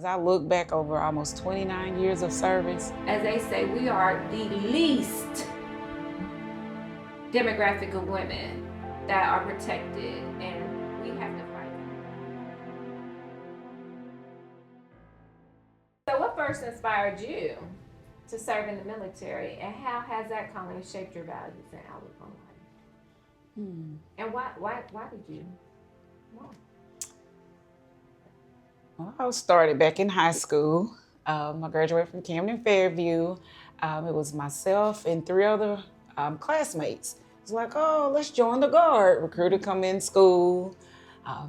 As I look back over almost 29 years of service, As they say, we are the least demographic of women that are protected, and we have to fight. So, what first inspired you to serve in the military, and how has that calling shaped your values and outlook on life? And why did you? Why? well, I started back in high school. I graduated from Camden Fairview. It was myself and three other classmates. It was like, oh, let's join the Guard. Recruiter come in school.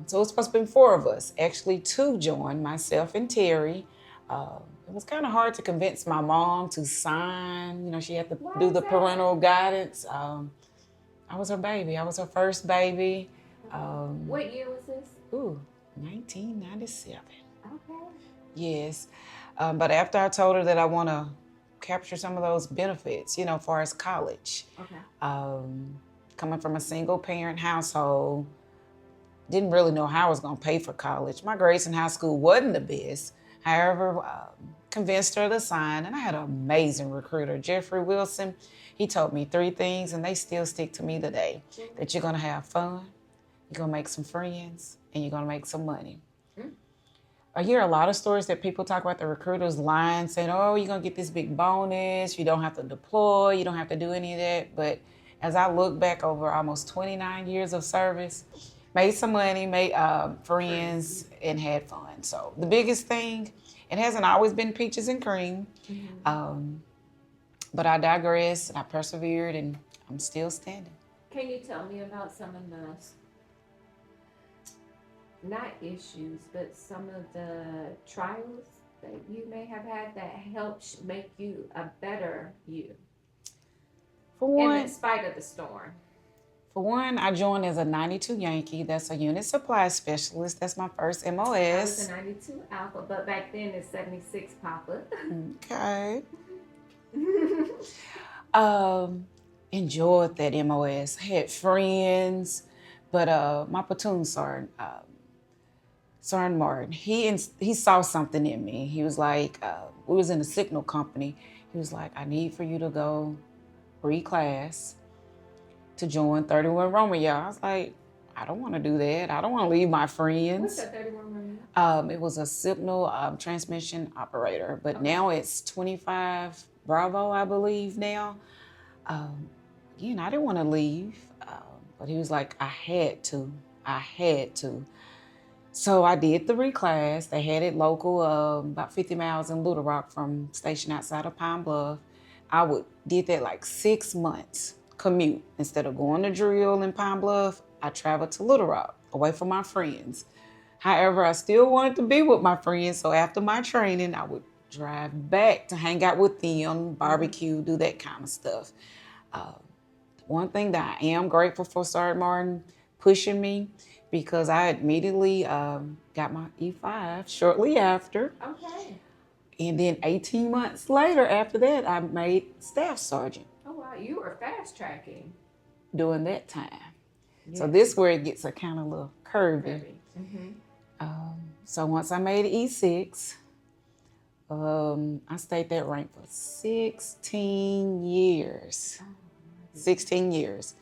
So it was supposed to be four of us. Actually, two joined, myself and Terry. It was kind of hard to convince my mom to sign. You know, she had to do the parental guidance. I was her baby. I was her first baby. What year was this? 1997. Okay. Yes. But after I told her that I want to capture some of those benefits, you know, as far as college. Okay. Coming from a single parent household, didn't really know how I was going to pay for college. My grades in high school wasn't the best. However, convinced her to sign, and I had an amazing recruiter, Jeffrey Wilson. He told me three things, and they still stick to me today. That you're going to have fun, you're going to make some friends, and you're going to make some money. I hear a lot of stories that people talk about the recruiters lying, saying, oh, you're going to get this big bonus, you don't have to deploy, you don't have to do any of that. But as I look back over almost 29 years of service, made some money, made friends, and had fun. So the biggest thing, it hasn't always been peaches and cream, but I digress, and I persevered, and I'm still standing. Can you tell me about some of the, not issues, but some of the trials that you may have had that helped make you a better you? For one, in spite of the storm. For one, I joined as a 92 Yankee. That's a unit supply specialist. That's my first MOS. I was a 92 Alpha, but back then it's 76 Papa. Okay. Enjoyed that MOS. Had friends, but my platoon sergeant, Sergeant Martin, he saw something in me. He was like, we was in a signal company. He was like, I need for you to go reclass to join 31 Romeo. I was like, I don't want to do that. I don't want to leave my friends. What's that 31 Romeo? It was a signal transmission operator, but now it's 25 Bravo, I believe now. Again, I didn't want to leave, but he was like, I had to. So I did the reclass. They had it local, about 50 miles in Little Rock from station outside of Pine Bluff. Did that like 6 months commute. Instead of going to drill in Pine Bluff, I traveled to Little Rock, away from my friends. However, I still wanted to be with my friends, so after my training, I would drive back to hang out with them, barbecue, do that kind of stuff. One thing that I am grateful for Sergeant Martin pushing me, because I immediately got my E5 shortly after. Okay. And then 18 months later, after that, I made staff sergeant. Oh, wow. You were fast tracking. During that time. Yes. So this is where it gets a kind of little curvy. So once I made E6, I stayed that rank for 16 years. 16 years.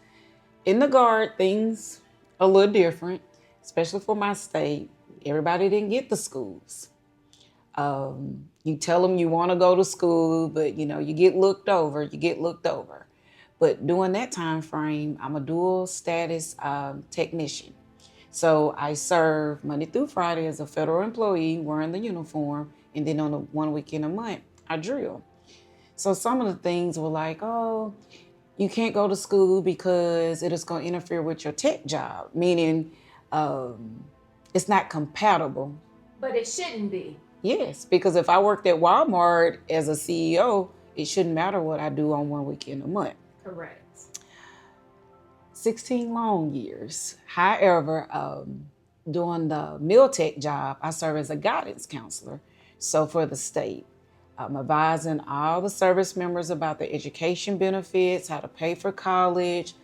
In the Guard, things a little different, especially for my state. Everybody didn't get the schools. You tell them you want to go to school, but you get looked over. But during that time frame, I'm a dual status technician. So I serve Monday through Friday as a federal employee wearing the uniform, and then on the 1 weekend a month, I drill. So some of the things were like, oh, you can't go to school because it is going to interfere with your tech job, meaning it's not compatible. But it shouldn't be. Yes, because if I worked at Walmart as a CEO, it shouldn't matter what I do on 1 weekend a month. Correct. 16 long years. However, doing the meal tech job, I serve as a guidance counselor. So for the state, I'm advising all the service members about the education benefits, how to pay for college,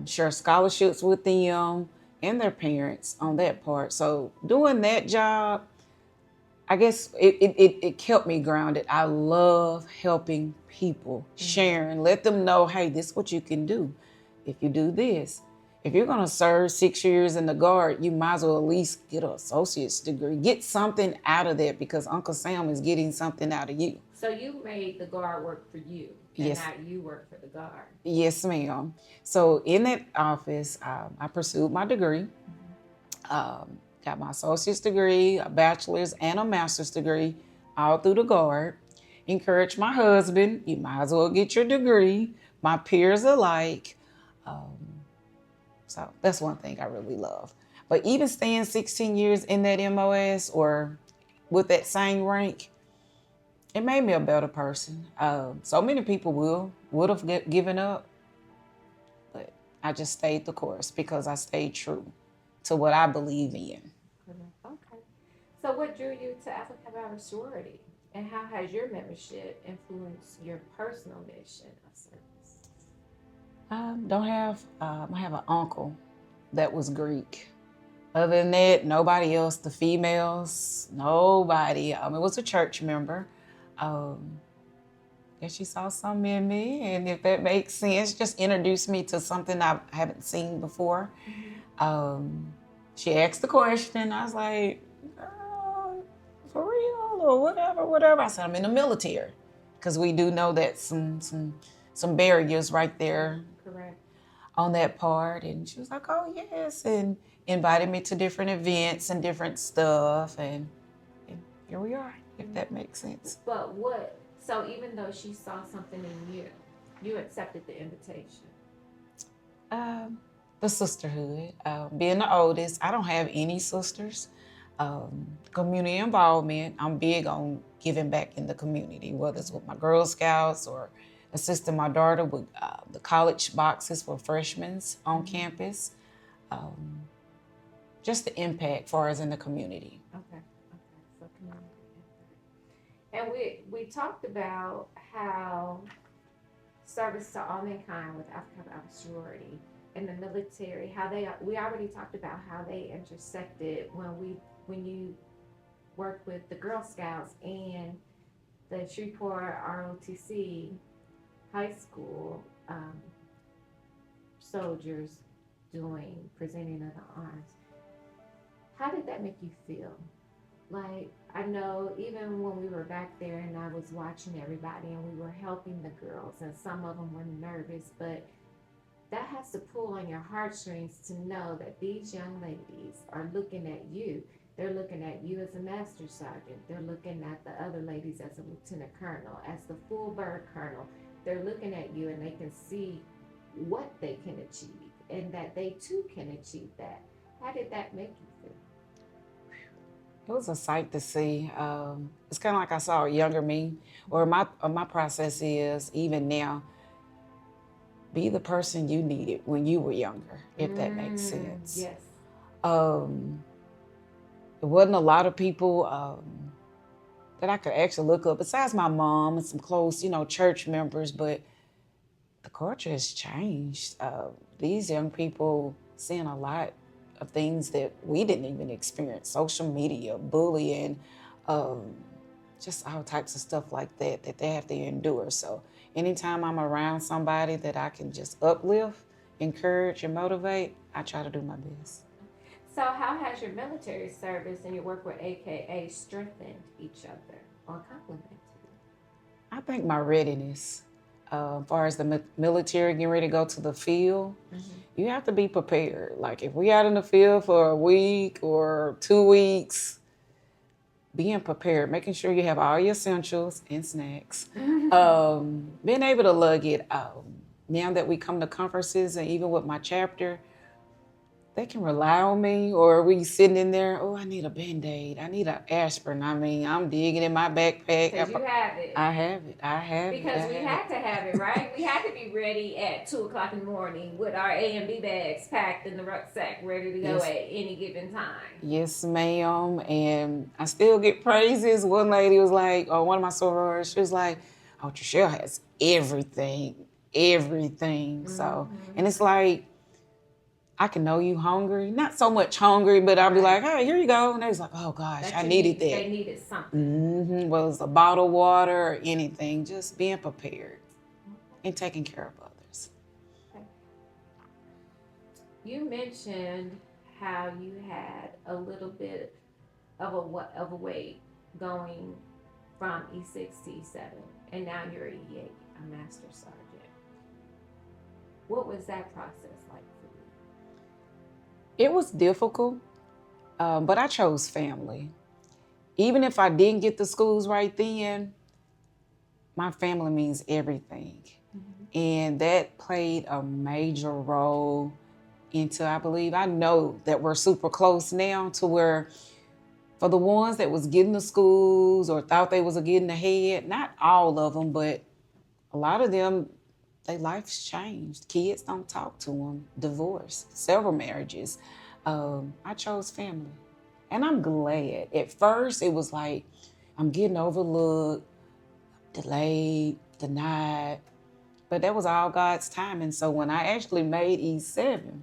share scholarships with them and their parents on that part. So doing that job, I guess it kept me grounded. I love helping people, sharing, let them know, hey, this is what you can do if you do this. If you're going to serve 6 years in the Guard, you might as well at least get an associate's degree. Get something out of that because Uncle Sam is getting something out of you. So you made the Guard work for you, and Yes. not you work for the Guard. Yes, ma'am. So in that office, I pursued my degree. Got my associate's degree, a bachelor's, and a master's degree, all through the Guard. Encouraged my husband, you might as well get your degree. My peers alike. So that's one thing I really love. But even staying 16 years in that MOS or with that same rank, it made me a better person. So many people would have given up, but I just stayed the course because I stayed true to what I believe in. Okay. So what drew you to Alpha Kappa sorority? And how has your membership influenced your personal mission of service? I have an uncle that was Greek. Other than that, nobody else, the females, nobody. It was a church member. Guess she saw something in me, and if that makes sense, just introduced me to something I haven't seen before. She asked the question. I was like, for real or whatever. I said, I'm in the military, because we do know that some barriers right there. Correct. On that part. And she was like, oh, yes, and invited me to different events and different stuff. And here we are, if that makes sense. But so even though she saw something in you, you accepted the invitation? The sisterhood. Being the oldest, I don't have any sisters. Community involvement. I'm big on giving back in the community, whether it's with my Girl Scouts or assisting my daughter with the college boxes for freshmen on campus. Just the impact for us in the community. Okay. So community impact. And we talked about how service to all mankind with Alpha Kappa sorority and the military, we already talked about how they intersected when you worked with the Girl Scouts and the Shreveport ROTC high school soldiers presenting of the arms. How did that make you feel? Like, I know even when we were back there and I was watching everybody and we were helping the girls and some of them were nervous, but that has to pull on your heartstrings to know that these young ladies are looking at you. They're looking at you as a master sergeant. They're looking at the other ladies as a lieutenant colonel, as the full bird colonel. They're looking at you and they can see what they can achieve and that they too can achieve that. How did that make you feel? It was a sight to see. It's kind of like I saw a younger me, or my process is, even now, be the person you needed when you were younger, if that makes sense. Yes. There wasn't a lot of people that I could actually look up, besides my mom and some close, church members, but the culture has changed. These young people seeing a lot of things that we didn't even experience. Social media, bullying, just all types of stuff like that they have to endure. So anytime I'm around somebody that I can just uplift, encourage, and motivate, I try to do my best. So how has your military service and your work with AKA strengthened each other or complemented you? I think my readiness, as far as the military getting ready to go to the field, you have to be prepared. Like, if we out in the field for a week or 2 weeks, being prepared, making sure you have all your essentials and snacks, being able to lug it out. Now that we come to conferences and even with my chapter, they can rely on me, or we sitting in there, oh, I need a Band-Aid, I need an aspirin. I mean, I'm digging in my backpack. Because you have it. I have it. Because we had to have it, right? We had to be ready at 2 o'clock in the morning with our A and B bags packed in the rucksack, ready to go at any given time. Yes, ma'am. And I still get praises. One lady was like, or one of my sorors, she was like, oh, Trichell has everything. So, and it's like, I can know you hungry. Not so much hungry, but I'll be Right. like, hey, here you go. And they was like, oh gosh, That I you needed need- that. They needed something. Whether it's a bottle of water or anything, just being prepared and taking care of others. Okay. You mentioned how you had a little bit of a weight going from E6 to E7, and now you're E8, a master sergeant. What was that process like for you? It was difficult, but I chose family. Even if I didn't get the schools right then, my family means everything. Mm-hmm. And that played a major role into, I know that we're super close now to where for the ones that was getting to schools or thought they was getting ahead, not all of them, but a lot of them, their life's changed. Kids don't talk to them. Divorce, several marriages. I chose family. And I'm glad. At first, it was like, I'm getting overlooked, delayed, denied. But that was all God's timing. So when I actually made E7,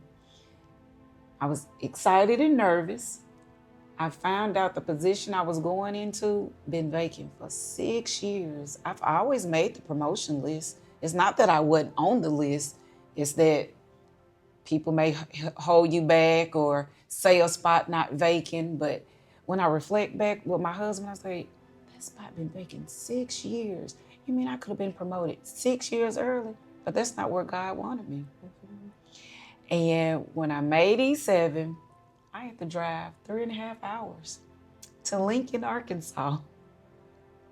I was excited and nervous. I found out the position I was going into been vacant for 6 years. I've always made the promotion list. It's not that I wasn't on the list. It's that people may hold you back or say a spot not vacant. But when I reflect back with my husband, I say, that spot been vacant 6 years. You mean I could have been promoted 6 years early? But that's not where God wanted me. Mm-hmm. And when I made E7, I had to drive 3.5 hours to Lincoln, Arkansas.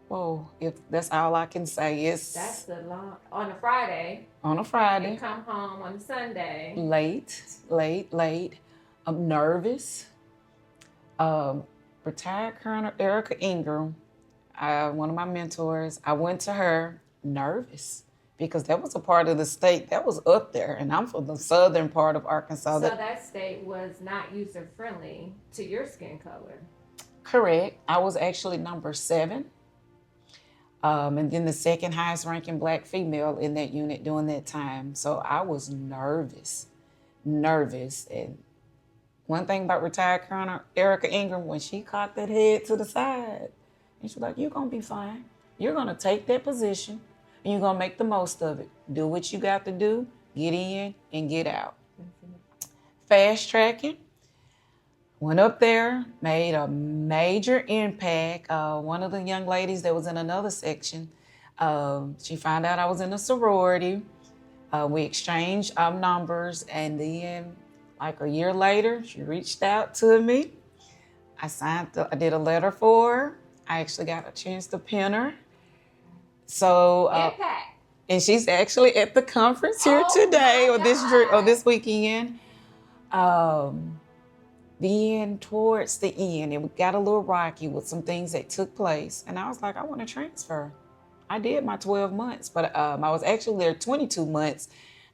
Whoa, if that's all I can say. That's a long, on a Friday. On a Friday. And come home on a Sunday. Late. I'm nervous. Retired Colonel Erica Ingram, one of my mentors, I went to her nervous because that was a part of the state that was up there, and I'm from the southern part of Arkansas. So that state was not user-friendly to your skin color. Correct. I was actually number 7. And then the second highest ranking Black female in that unit during that time. So I was nervous. And one thing about retired Colonel Erica Ingram, when she cocked that head to the side, and she was like, you're going to be fine. You're going to take that position, and you're going to make the most of it. Do what you got to do, get in and get out. Mm-hmm. Fast tracking. Went up there, made a major impact. One of the young ladies that was in another section, she found out I was in a sorority. We exchanged numbers, and then like a year later, she reached out to me. I did a letter for her. I actually got a chance to pin her. So, and she's actually at the conference here today or this weekend. Then towards the end, it got a little rocky with some things that took place. And I was like, I want to transfer. I did my 12 months, but I was actually there 22 months.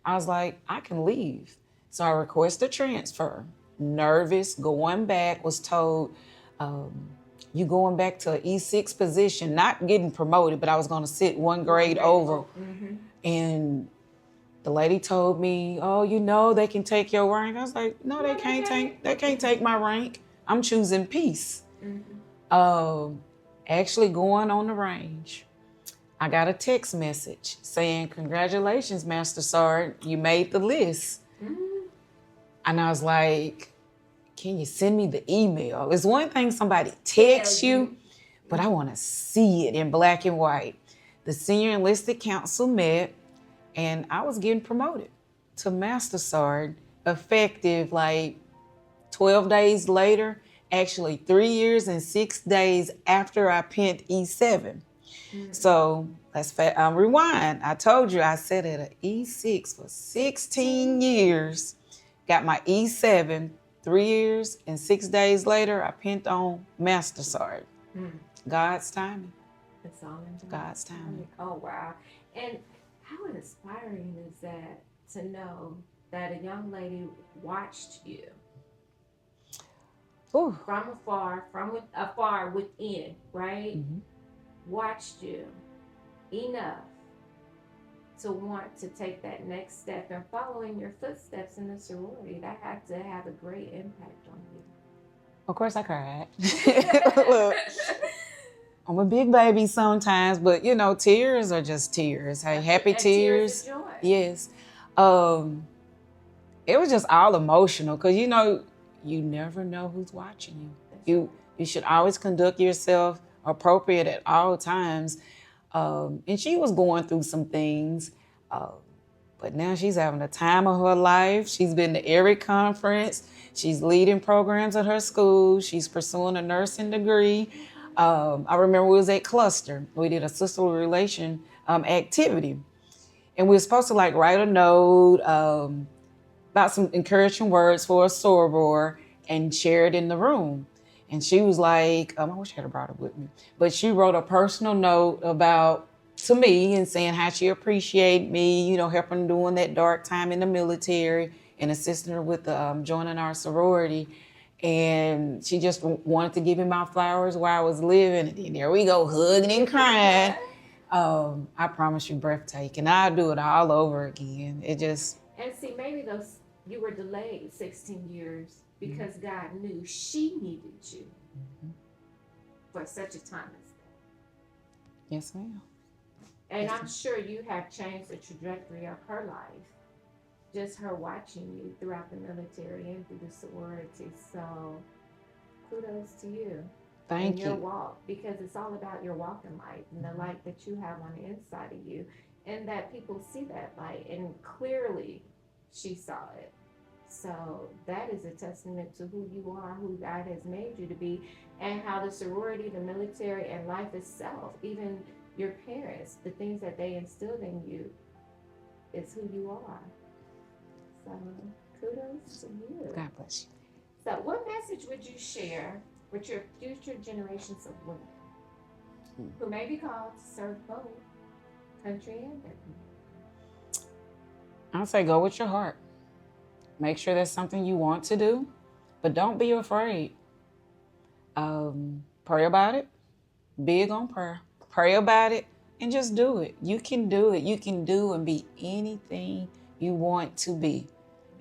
I was like, I can leave. So I requested a transfer. Nervous, going back, was told, you going back to an E6 position, not getting promoted, but I was going to sit one grade over. Mm-hmm. And the lady told me, oh, they can take your rank. I was like, no, they can't take my rank. I'm choosing peace. Mm-hmm. Actually going on the range, I got a text message saying, congratulations, Master Sergeant, you made the list. Mm-hmm. And I was like, can you send me the email? It's one thing somebody texts you, but I want to see it in black and white. The Senior Enlisted Council met, and I was getting promoted to Master Sergeant, effective like 12 days later, actually 3 years and 6 days after I pinned E7. Mm-hmm. So let's rewind. I told you I sat at an E6 for 16 years, got my E7, 3 years and 6 days later, I pinned on Master Sergeant. Mm. God's timing. It's all in God's timing. Oh, wow. And how inspiring is that to know that a young lady watched you from afar within, right? Mm-hmm. Watched you enough to want to take that next step and follow in your footsteps in the sorority. That had to have a great impact on you. Of course, I cried. Look, I'm a big baby sometimes, but you know, tears are just tears. Hey, happy And tears. tears of joy. Yes. It was just all emotional because you know, you never know who's watching you. You should always conduct yourself appropriate at all times. And she was going through some things, but now she's having the time of her life. She's been to every conference. She's leading programs at her school. She's pursuing a nursing degree. I remember we was at Cluster. We did a sisterly relation activity. And we were supposed to like write a note about some encouraging words for a soror and share it in the room. And she was like, I wish I had brought it with me, but she wrote a personal note to me and saying how she appreciated me, you know, helping during that dark time in the military and assisting her with joining our sorority. And she just wanted to give me my flowers while I was living. And there we go, hugging and crying. I promise you, breathtaking. I'll do it all over again. It just... And see, maybe you were delayed 16 years because God knew she needed you for such a time as that. Yes, ma'am. And I'm sure you have changed the trajectory of her life. Just her watching you throughout the military and through the sorority. So kudos to you. Thank you. Your walk, because it's all about your walk in light and the light that you have on the inside of you, and that people see that light, and clearly she saw it. So that is a testament to who you are, who God has made you to be, and how the sorority, the military, and life itself, even your parents, the things that they instilled in you, is who you are. So kudos to you. God bless you. So what message would you share with your future generations of women who may be called to serve both country and government? I'll say go with your heart. Make sure that's something you want to do, but don't be afraid. Pray about it. Big on prayer. Pray about it and just do it. You can do it. You can do and be anything you want to be.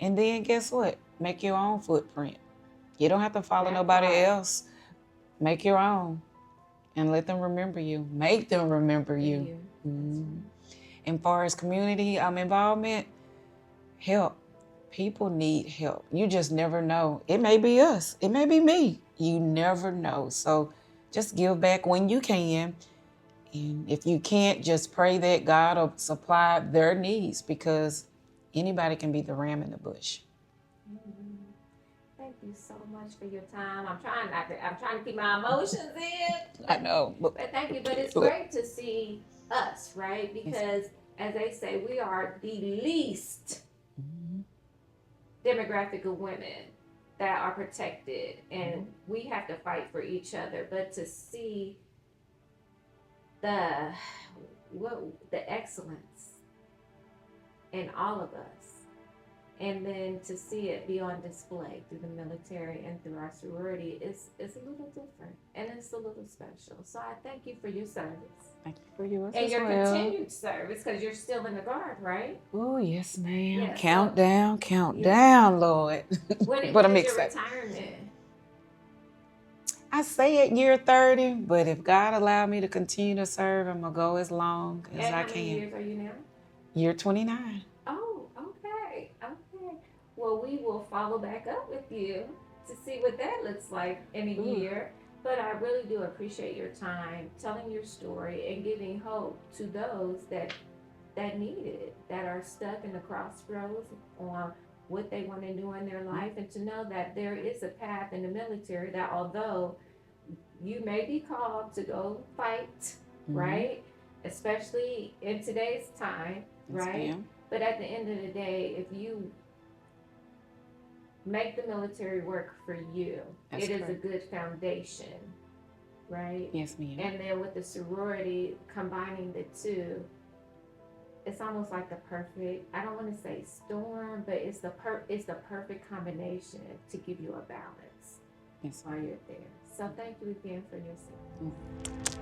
And then guess what? Make your own footprint. You don't have to follow nobody else. Make your own and let them remember you. Make them remember you. Mm-hmm. And far as community involvement, help. People need help. You just never know. It may be us. It may be me. You never know. So just give back when you can. And if you can't, just pray that God will supply their needs, because anybody can be the ram in the bush. Thank you so much for your time. I'm trying to keep my emotions in. I know. But thank you. But it's great to see us, right? Because as they say, we are the least demographic of women that are protected, and we have to fight for each other. But to see the excellence in all of us, and then to see it be on display through the military and through our sorority is a little different, and it's a little special. So I thank you for your service. Thank you for yours and as your well. continued service, because you're still in the Guard, right? Oh, yes, ma'am. Yeah, countdown, Lord. But I'm is excited. Your retirement? I say at year 30, but if God allowed me to continue to serve, I'm going to go as long as I can. How many years are you now? Year 29. Oh, okay. Well, we will follow back up with you to see what that looks like in a year. But I really do appreciate your time, telling your story and giving hope to those that need it, that are stuck in the crossroads on what they want to do in their life, and to know that there is a path in the military, that although you may be called to go fight, right? Especially in today's time, right? But at the end of the day, if you make the military work for you, it is a good foundation, right? Yes, ma'am. And then with the sorority, combining the two, it's almost like the perfect, I don't want to say storm, but it's the perfect combination to give you a balance while you're there. So thank you again for your service.